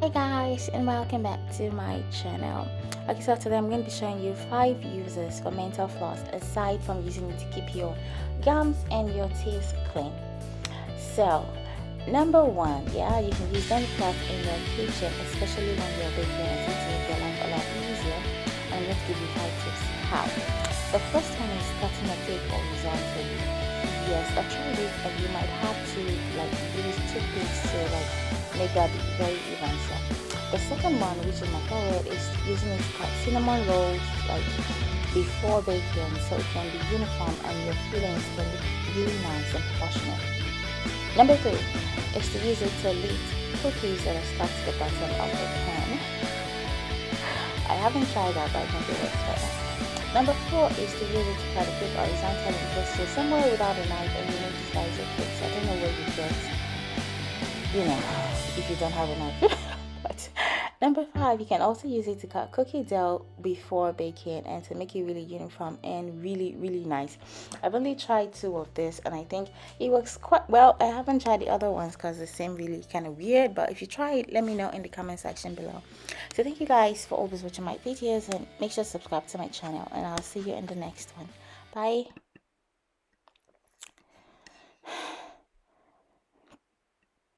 Hey guys, and welcome back to my channel. Okay, so today I'm going to be showing you 5 uses for mental floss aside from using it to keep your gums and your teeth clean. So number 1, yeah, you can use dental floss in your kitchen, especially when you're baking and to make your life a lot easier. I'm going to give you 5 tips how. The first one is cutting a cake horizontally. Yes, actually, and you might have to use toothpicks to make that very even. So the second one, which is my favorite, is using it to cut cinnamon rolls before baking, so it can be uniform and your fillings can look really nice and professional. Number 3 is to use it to lift cookies that are stuck to the bottom of the pan. I haven't tried that, but I think it works better. Number 4 is to use it to cut a cake horizontally because you're somewhere without a knife and you need to slice your cake. So I don't know where you get, if you don't have a knife. But number 5, you can also use it to cut cookie dough before baking and to make it really uniform and really nice. I've only tried 2 of this and I think it works quite well. I haven't tried the other ones because they seem really kind of weird, but if you try it, let me know in the comment section below. So thank you guys for always watching my videos, and make sure to subscribe to my channel, and I'll see you in the next one. Bye.